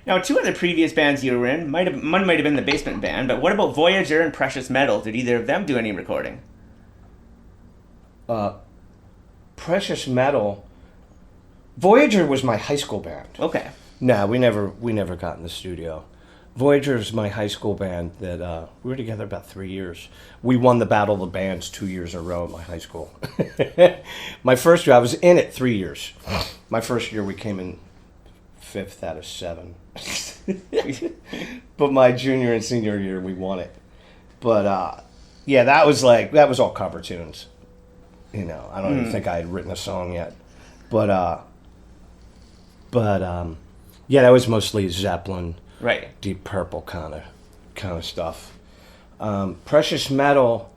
Now, two other previous bands you were in, one might have been the Basement Band, but what about Voyager and Precious Metal? Did either of them do any recording? Precious Metal. Voyager was my high school band. Okay. No, we never got in the studio. Voyager is my high school band that we were together about 3 years. We won the Battle of the Bands 2 years in a row at my high school. My first year, I was in it 3 years. My first year, we came in 5th out of 7. But my junior and senior year, we won it. But yeah, that was all cover tunes. You know, I don't even think I had written a song yet. But yeah, that was mostly Zeppelin, right? Deep Purple kind of stuff. Precious Metal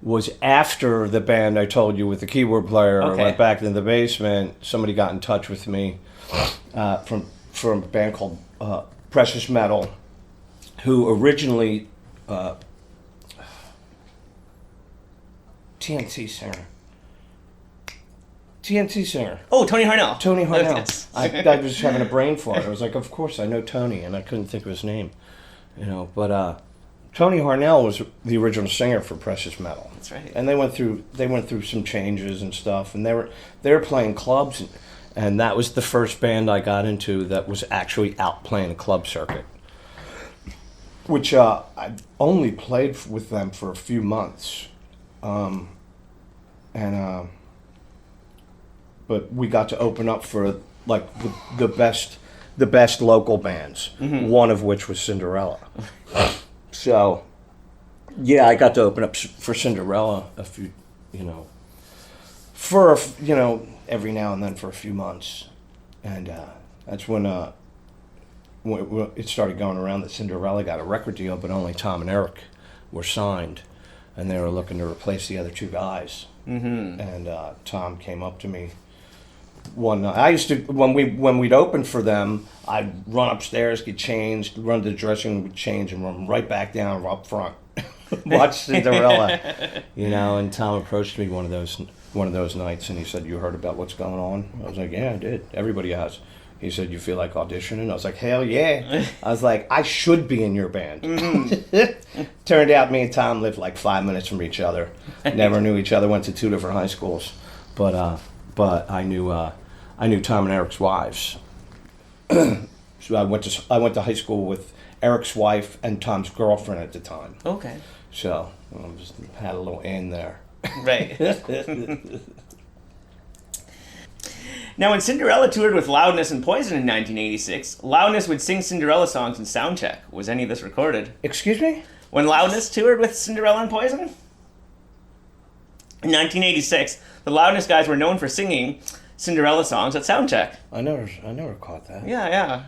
was after the band I told you with the keyboard player. Okay. I went back in the basement. Somebody got in touch with me from a band called Precious Metal, who originally TNT singer. Oh, Tony Harnell. Tony Harnell. Yes. I was having a brain fart. I was like, of course I know Tony, and I couldn't think of his name. You know, but Tony Harnell was the original singer for Precious Metal. That's right. And they went through some changes and stuff, and they were playing clubs, and that was the first band I got into that was actually out playing a club circuit. Which I only played with them for a few months, but we got to open up for like the best local bands. Mm-hmm. One of which was Cinderella. So, yeah, I got to open up for Cinderella every now and then for a few months, and that's when it started going around that Cinderella got a record deal, but only Tom and Eric were signed, and they were looking to replace the other two guys. Mm-hmm. And Tom came up to me one night. I used to, when we'd open for them, I'd run upstairs, get changed, run to the dressing room, change, and run right back down up front, watch Cinderella. And Tom approached me one of those nights, and he said, "You heard about what's going on?" I was like, "Yeah, I did. Everybody has." He said, "You feel like auditioning?" I was like, "Hell yeah." I was like, "I should be in your band." Mm-hmm. Turned out me and Tom lived like 5 minutes from each other. Never knew each other, went to 2 different high schools. But I knew Tom and Eric's wives. So I went to high school with Eric's wife and Tom's girlfriend at the time. Okay. So I just had a little in there. Right. Now, when Cinderella toured with Loudness and Poison in 1986, Loudness would sing Cinderella songs in Soundcheck. Was any of this recorded? Excuse me? When Loudness toured with Cinderella and Poison? In 1986, the Loudness guys were known for singing Cinderella songs at Soundcheck. I never caught that. Yeah.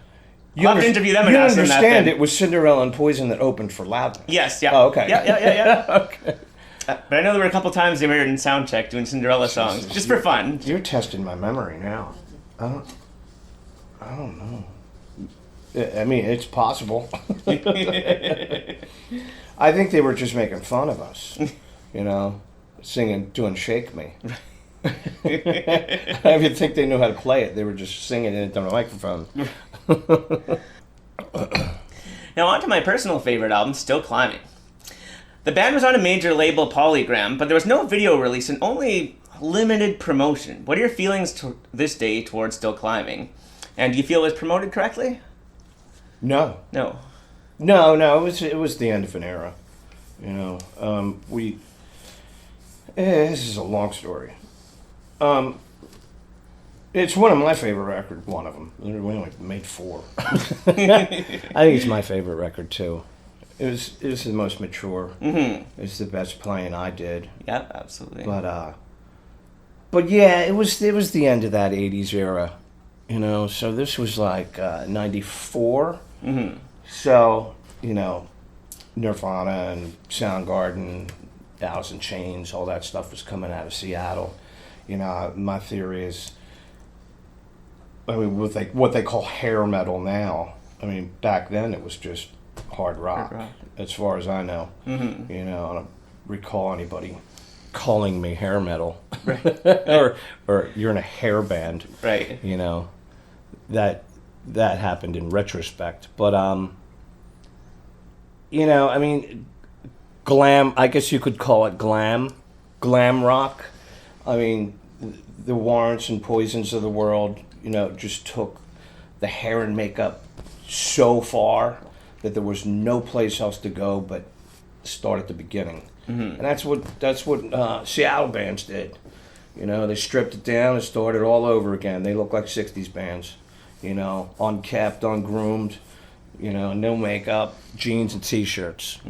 I'll have to interview them and you ask them that. You understand it was Cinderella and Poison that opened for Loudness? Yes, yeah. Oh, okay. Yeah. Okay. But I know there were a couple times they were in Soundcheck doing Cinderella songs, just for fun. You're testing my memory now. I don't know. I mean, it's possible. I think they were just making fun of us, singing, doing Shake Me. I don't even think they knew how to play it. They were just singing it into the microphone. Now on to my personal favorite album, Still Climbing. The band was on a major label, Polygram, but there was no video release and only limited promotion. What are your feelings to this day towards Still Climbing? And do you feel it was promoted correctly? No. No. It was the end of an era. This is a long story. It's one of my favorite records. One of them. We only made 4. I think it's my favorite record too. It was the most mature. Mm-hmm. It's the best playing I did. Yeah, absolutely. But yeah, it was the end of that '80s era, So this was like '94. Mm-hmm. So Nirvana and Soundgarden, Alice in Chains, all that stuff was coming out of Seattle. My theory is, with what they call hair metal now. Back then it was just hard rock, as far as I know. Mm-hmm. I don't recall anybody calling me hair metal, right. or you're in a hair band, right? That that happened in retrospect. But you know, I mean, glam. I guess you could call it glam rock. I mean, the Warrants and Poisons of the world, you know, just took the hair and makeup so far that there was no place else to go but start at the beginning. And that's what Seattle bands did. You know, they stripped it down and started all over again. They look like 60s bands, you know, unkept, ungroomed, you know, no makeup, jeans and t-shirts.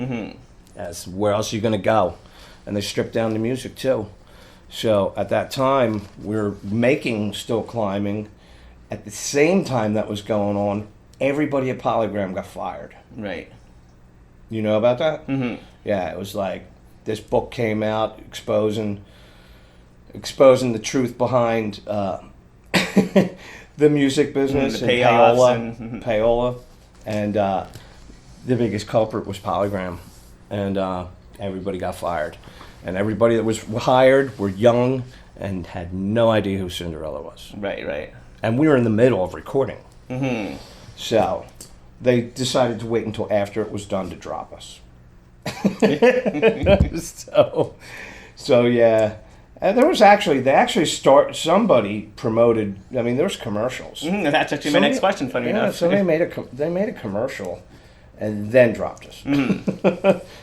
As where else are you going to go? And they stripped down the music too. So at that time, we were making Still Climbing. At the same time that was going on, everybody at Polygram got fired. Right. You know about that? Yeah, it was like this book came out exposing the truth behind the music business The and payoffs payola, and the biggest culprit was Polygram, and everybody got fired, and everybody that was hired were young and had no idea who Cinderella was. Right. And we were in the middle of recording, so they decided to wait until after it was done to drop us. so yeah. And somebody promoted. I mean, there was commercials. That's actually my next question. Funny enough, so they made a commercial, and then dropped us.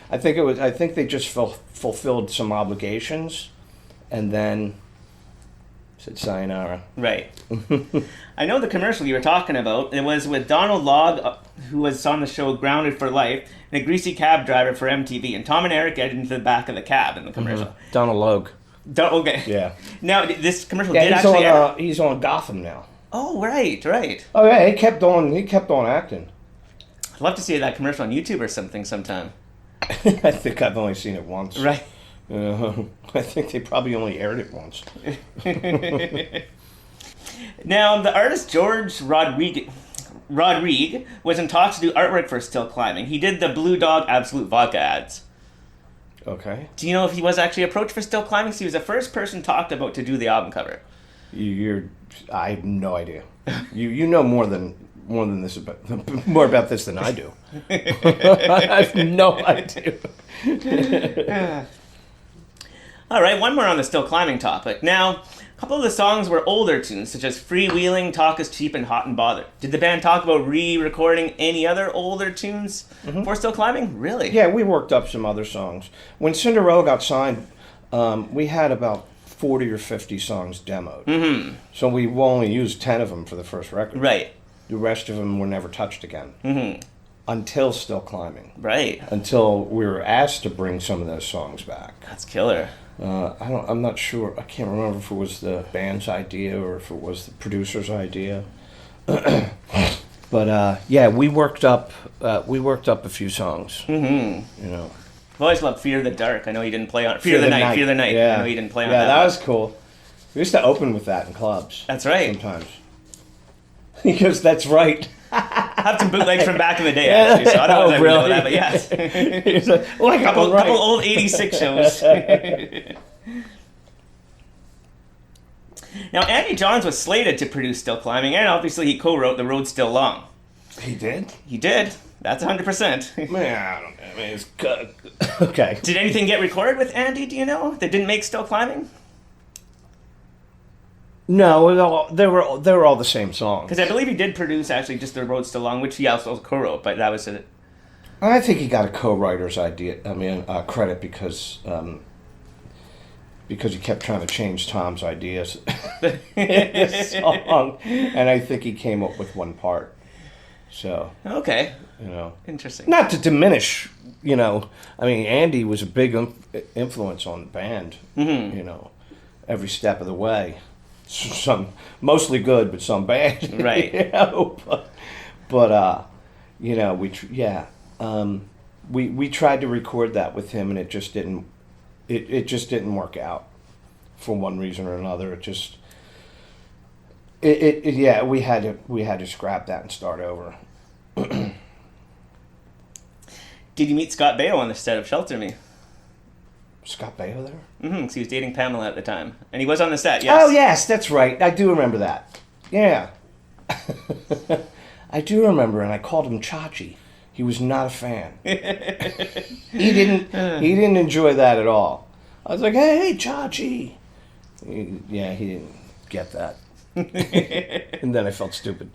I think they just fulfilled some obligations, and then said sayonara. Right. I know the commercial you were talking about. It was with Donald Logg, who was on the show Grounded for Life, and a greasy cab driver for MTV. And Tom and Eric get into the back of the cab in the commercial. Donald Logue. Okay. Yeah. Now, this commercial Yeah, did actually... he's on Gotham now. Oh, right. Oh yeah, he kept on acting. I'd love to see that commercial on YouTube or something sometime. I think I've only seen it once. Right. I think they probably only aired it once. Now, the artist George Rodrigue was in talks to do artwork for Still Climbing. He did the Blue Dog Absolute Vodka ads. Okay. Do you know if he was actually approached for Still Climbing? So he was the first person talked about to do the album cover. I have no idea. You know more than this more about this than I do. I have no idea. All right, one more on the Still Climbing topic. Now, a couple of the songs were older tunes, such as Freewheeling, Talk is Cheap, and Hot and Bothered. Did the band talk about re-recording any other older tunes for Still Climbing? Really? Yeah, we worked up some other songs. When Cinderella got signed, we had about 40 or 50 songs demoed. So we only used 10 of them for the first record. Right. The rest of them were never touched again. Until Still Climbing. Right. Until we were asked to bring some of those songs back. That's killer. I'm not sure. I can't remember if it was the band's idea or if it was the producer's idea. But yeah, we worked up a few songs. You know. I've always loved Fear the Dark. I know you didn't play on Fear the Night. Fear the Night. Yeah. I know you didn't play on that. that. That was cool. We used to open with that in clubs. That's right. Sometimes. Because that's right. I have some bootlegs from back in the day, actually, so I don't know if I know that, but yes. Like a couple old 86 shows. Now, Andy Johns was slated to produce Still Climbing, and obviously he co-wrote The Road Still Long. He did? He did. That's 100%. Man, I don't know. I mean, it's good. Okay. Did anything get recorded with Andy, do you know, that didn't make Still Climbing? No, they were all the same songs. Because I believe he did produce, actually, just The Road Still Long, which he also co-wrote, but that was it. I think he got a co-writer's credit because he kept trying to change Tom's ideas in this song, and I think he came up with one part. So okay, you know, interesting. Not to diminish, you know. I mean, Andy was a big influence on the band. You know, every step of the way. Some mostly good, but some bad. Right. You know? But you know, we tried to record that with him, and it just didn't. It just didn't work out for one reason or another. Yeah, we had to scrap that and start over. Did you meet Scott Baio on the set of Shelter Me? Scott Baio there? Because he was dating Pamela at the time. And he was on the set, yes. Oh, yes, that's right. I do remember that. Yeah. I do remember, and I called him Chachi. He was not a fan. He didn't enjoy that at all. I was like, hey, Chachi. He didn't get that. And then I felt stupid.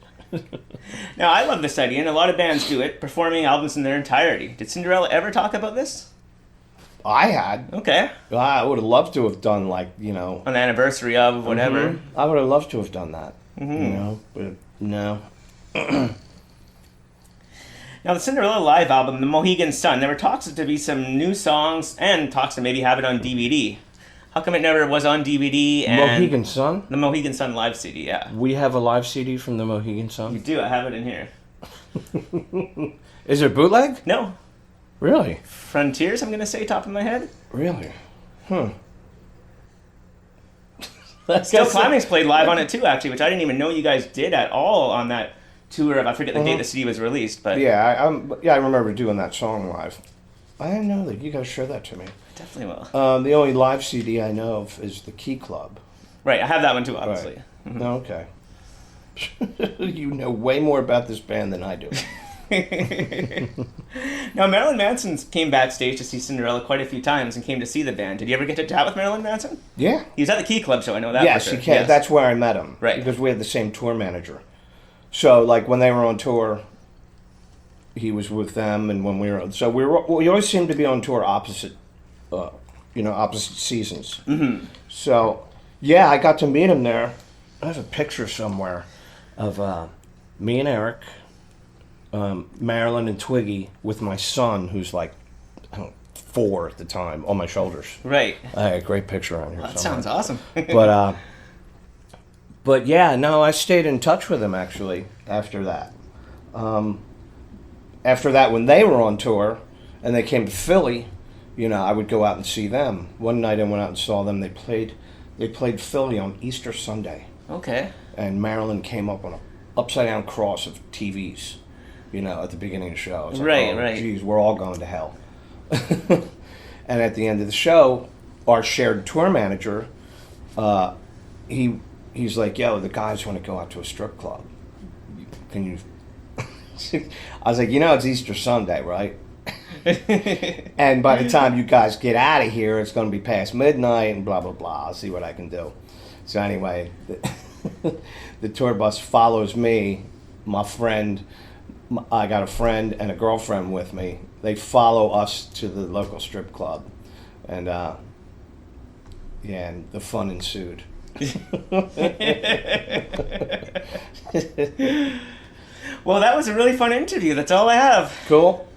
Now, I love this idea, and a lot of bands do it, performing albums in their entirety. Did Cinderella ever talk about this? I had. Okay. I would have loved to have done, like, on the anniversary of whatever. I would have loved to have done that. But no. Now, the Cinderella live album, The Mohegan Sun, there were talks to be some new songs and talks to maybe have it on DVD. How come it never was on DVD? And Mohegan Sun? The Mohegan Sun live CD, yeah. We have a live CD from the Mohegan Sun? You do, I have it in here. Is it bootleg? No. Really? Frontiers, I'm going to say, top of my head. Really? Still Climbing's played live on it too, actually, which I didn't even know you guys did at all on that tour of, I forget the date the CD was released, but... Yeah, I remember doing that song live. I didn't know that. You guys share that to me. Definitely will. The only live CD I know of is the Key Club. Right, I have that one too, obviously. Right. Okay. You know way more about this band than I do. Now, Marilyn Manson came backstage to see Cinderella quite a few times and came to see the band. Did you ever get to chat with Marilyn Manson? Yeah. He was at the Key Club show, I know that yes, for sure. He came. Yes, that's where I met him. Right. Because we had the same tour manager. So, like, when they were on tour, he was with them, and when we always seemed to be on tour opposite seasons. Mm-hmm. So, yeah, I got to meet him there. I have a picture somewhere of me and Eric, Marilyn and Twiggy with my son, who's like 4 at the time, on my shoulders. Right. I had a great picture on here. That sounds awesome. But yeah, no, I stayed in touch with him actually after that. After that, when they were on tour and they came to Philly, I would go out and see them. One night I went out and saw them. They played Philly on Easter Sunday. Okay. And Marilyn came up on an upside down cross of TVs, at the beginning of the show. It's like, right. Geez, we're all going to hell. And at the end of the show, our shared tour manager, he's like, yo, the guys want to go out to a strip club. Can you... I was like, it's Easter Sunday, right? And by the time you guys get out of here, it's going to be past midnight and blah, blah, blah. I'll see what I can do. So anyway, the tour bus follows me, my friend. I got a friend and a girlfriend with me. They follow us to the local strip club. And, and the fun ensued. Well, that was a really fun interview. That's all I have. Cool.